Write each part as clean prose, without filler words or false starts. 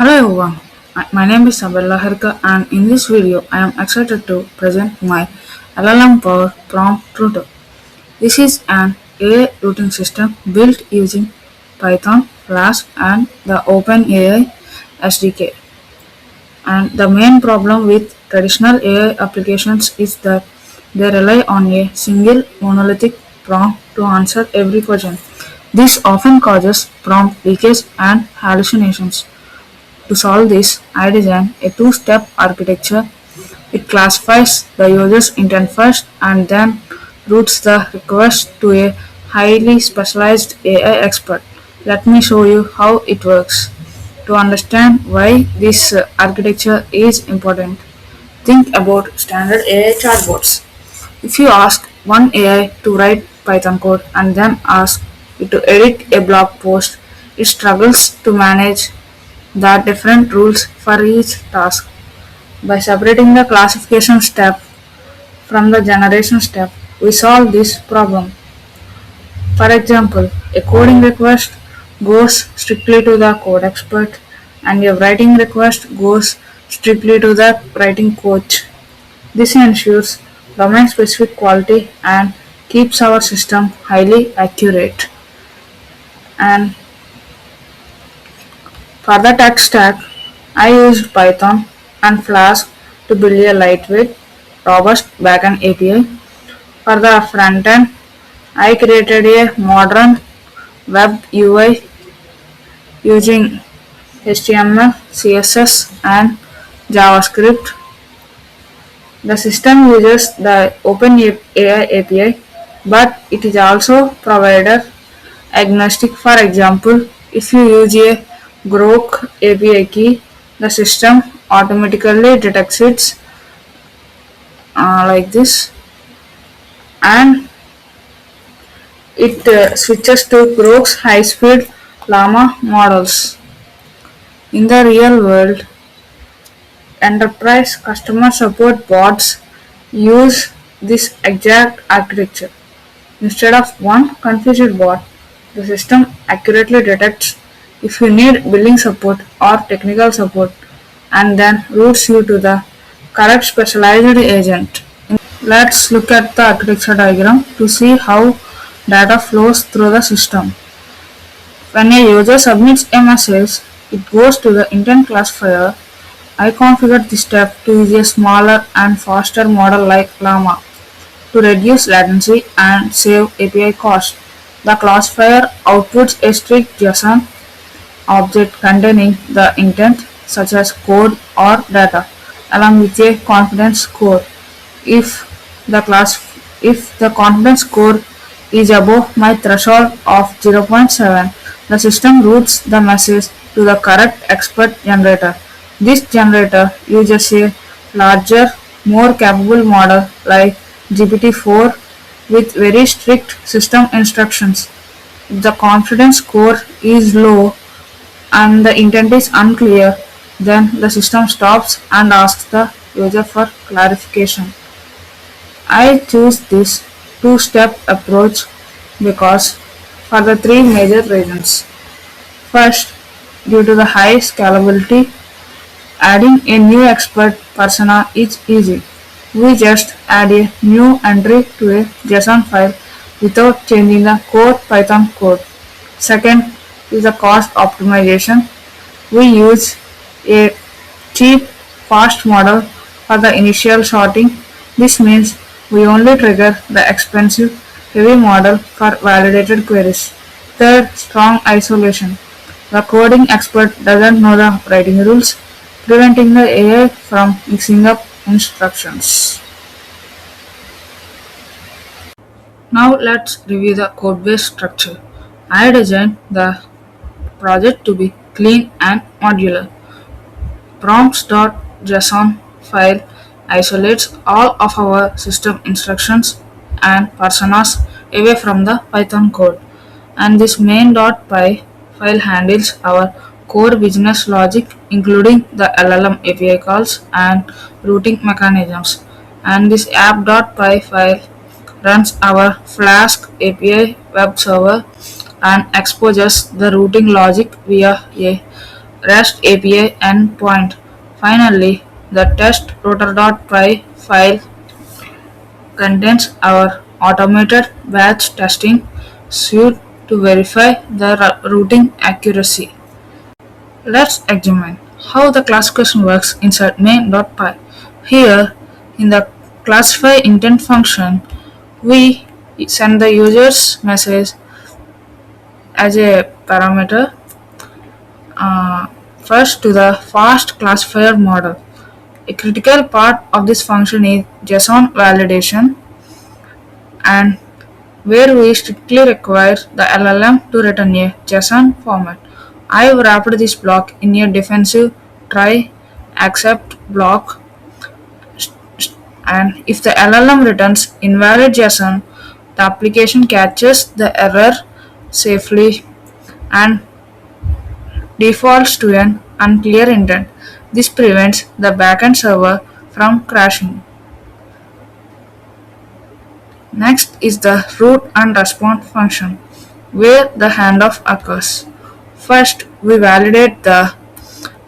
Hello everyone, my name is Sabella Herka and in this video I am excited to present my LLM powered prompt router. This is an AI routing system built using Python, Flask and the OpenAI SDK. And the main problem with traditional AI applications is that they rely on a single monolithic prompt to answer every question. This often causes prompt leakage and hallucinations. To solve this, I designed a two-step architecture. It classifies the user's intent first and then routes the request to a highly specialized AI expert. Let me show you how it works. To understand why this architecture is important, think about standard AI chatbots. If you ask one AI to write Python code and then ask it to edit a blog post, it struggles to manage the different rules for each task. By separating the classification step from the generation step, we solve this problem. For example, a coding request goes strictly to the code expert and a writing request goes strictly to the writing coach. This ensures domain specific quality and keeps our system highly accurate. And for the tech stack, I used Python and Flask to build a lightweight, robust backend API. For the frontend, I created a modern web UI using HTML, CSS, and JavaScript. The system uses the OpenAI API, but it is also provider agnostic. For example, if you use a Groq API key, the system automatically detects it like this and it switches to Groq's high-speed llama models. In the real world, enterprise customer support bots use this exact architecture. Instead of one confused bot, the system accurately detects if you need billing support or technical support and then routes you to the correct specialized agent. Let's look at the architecture diagram to see how data flows through the system. When a user submits a message, it goes to the intent classifier. I configured this step to use a smaller and faster model like Llama to reduce latency and save API cost. The classifier outputs a strict JSON object containing the intent such as code or data along with a confidence score. If if the confidence score is above my threshold of 0.7, the system routes the message to the correct expert generator. This generator uses a larger, more capable model like GPT-4 with very strict system instructions. If the confidence score is low and the intent is unclear, then the system stops and asks the user for clarification. I choose this two-step approach because for the three major reasons. First, due to the high scalability, adding a new expert persona is easy. We just add a new entry to a JSON file without changing the core Python code. Second is the cost optimization. We use a cheap, fast model for the initial sorting. This means we only trigger the expensive, heavy model for validated queries. Third, strong isolation. The coding expert doesn't know the writing rules, preventing the AI from mixing up instructions. Now let's review the codebase structure. I designed the project to be clean and modular. Prompts.json file isolates all of our system instructions and personas away from the Python code, and this main.py file handles our core business logic including the LLM API calls and routing mechanisms, and this app.py file runs our Flask API web server and exposes the routing logic via a REST API endpoint. Finally, the test router.py file contains our automated batch testing suite to verify the routing accuracy. Let's examine how the classification works inside main.py. Here, in the classify intent function, we send the user's message as a parameter uh, first to the fast classifier model. A critical part of this function is JSON validation, and where we strictly require the LLM to return a JSON format. I've wrapped this block in a defensive try accept block, and if the LLM returns invalid JSON, the application catches the error safely and defaults to an unclear intent. This prevents the backend server from crashing. Next is the root and respond function, where the handoff occurs. First, we validate the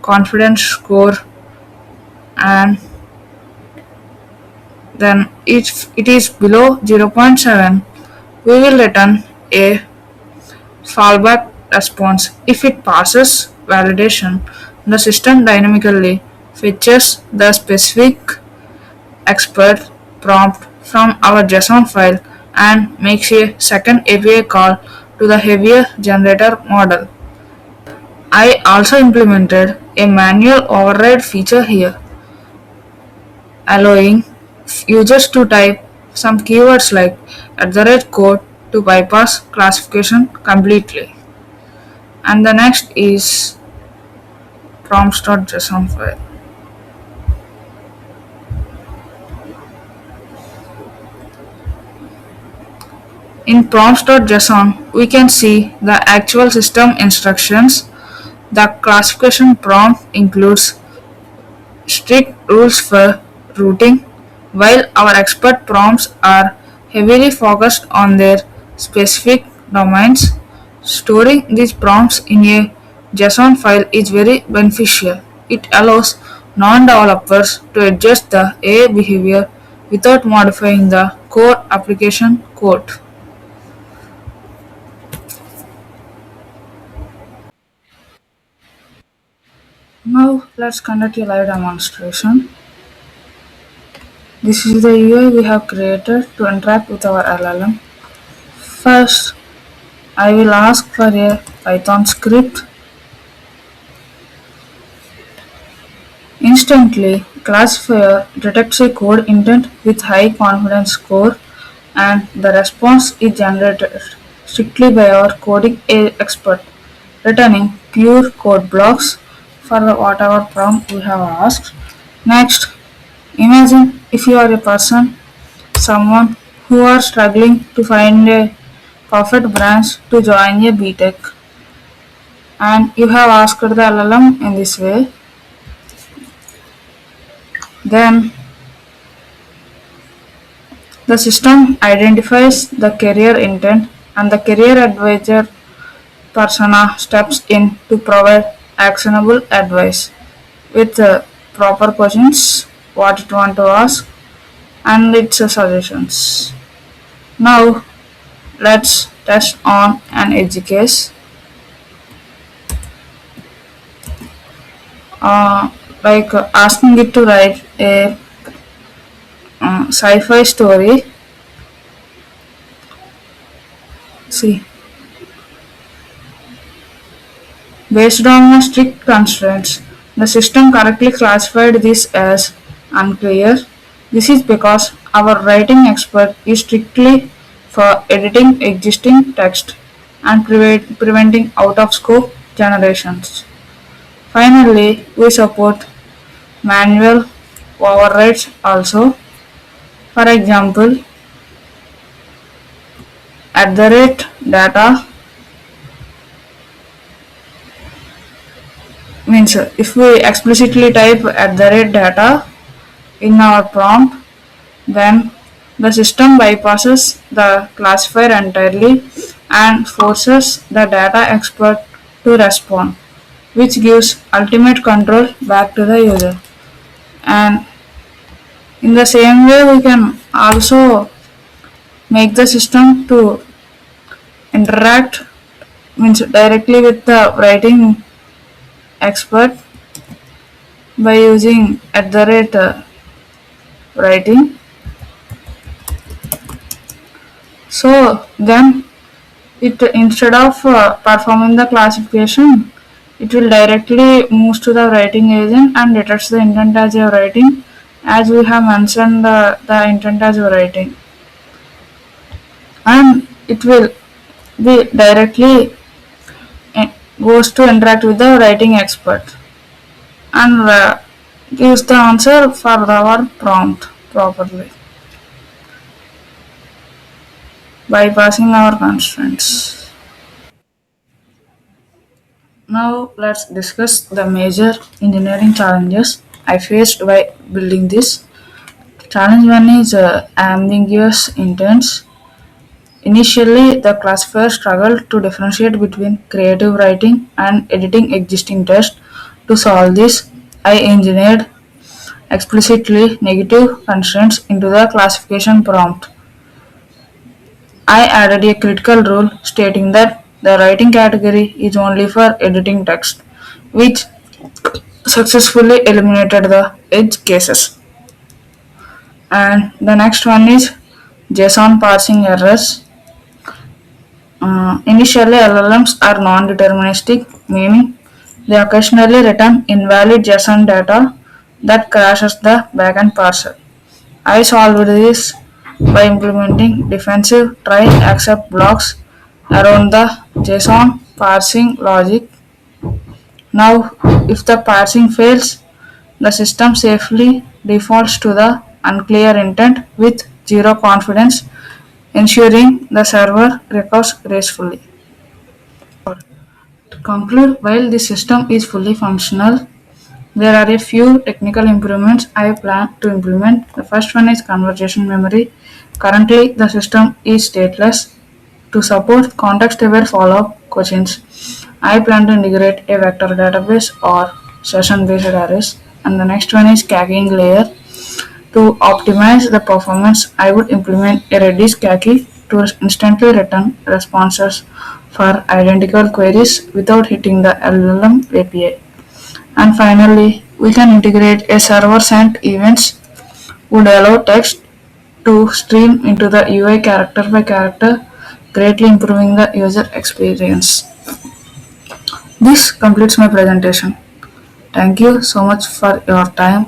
confidence score, and then if it is below 0.7, we will return a fallback response. If it passes validation, the system dynamically fetches the specific expert prompt from our JSON file and makes a second API call to the heavier generator model. I also implemented a manual override feature here, allowing users to type some keywords like @code to bypass classification completely. And the next is prompts.json file. In prompts.json, we can see the actual system instructions. The classification prompt includes strict rules for routing, while our expert prompts are heavily focused on their specific domains. Storing these prompts in a JSON file is very beneficial. It allows non-developers to adjust the AI behavior without modifying the core application code. Now let's conduct a live demonstration. This is the UI we have created to interact with our LLM. First, I will ask for a Python script. Instantly, classifier detects a code intent with high confidence score, and the response is generated strictly by our coding expert, returning pure code blocks for whatever prompt we have asked. Next, imagine if you are a person, someone who are struggling to find a perfect branch to join a BTech, and you have asked the LLM in this way. Then the system identifies the career intent, and the career advisor persona steps in to provide actionable advice with proper questions what it want to ask and its suggestions. Now let's test on an edge case, uh, like asking it to write a sci-fi story. See, based on the strict constraints, the system correctly classified this as unclear. This is because our writing expert is strictly for editing existing text and preventing out-of-scope generations. Finally, we support manual overrides also. For example, @data means if we explicitly type @data in our prompt, then the system bypasses the classifier entirely and forces the data expert to respond. which gives ultimate control back to the user. And in the same way, we can also make the system to interact means directly with the writing expert by using at the rate writing. So then it instead of performing the classification, it will directly move to the writing agent and detects the intent as a writing, as we have mentioned the intent as a writing, and it will be directly eh, goes to interact with the writing expert and gives the answer for our prompt properly bypassing our constraints. Now let's discuss the major engineering challenges I faced by building this. Challenge 1 is ambiguous intents. Initially, the classifier struggled to differentiate between creative writing and editing existing text. To solve this, I engineered explicitly negative constraints into the classification prompt. I added a critical rule stating that the writing category is only for editing text, which successfully eliminated the edge cases. And the next one is JSON parsing errors. Initially, LLMs are non-deterministic, meaning they occasionally return invalid JSON data that crashes the backend parser. I solved this by implementing defensive try-except blocks around the JSON parsing logic. Now, if the parsing fails, the system safely defaults to the unclear intent with zero confidence, ensuring the server recovers gracefully. To conclude, while the system is fully functional, there are a few technical improvements I plan to implement. The first one is conversation memory. Currently, the system is stateless. To support context-aware follow-up questions, I plan to integrate a vector database or session-based arrays. And the next one is caching layer. To optimize the performance, I would implement a Redis cache to instantly return responses for identical queries without hitting the LLM API. And finally, we can integrate a server-sent events would allow text to stream into the UI character by character, greatly improving the user experience. This completes my presentation. Thank you so much for your time.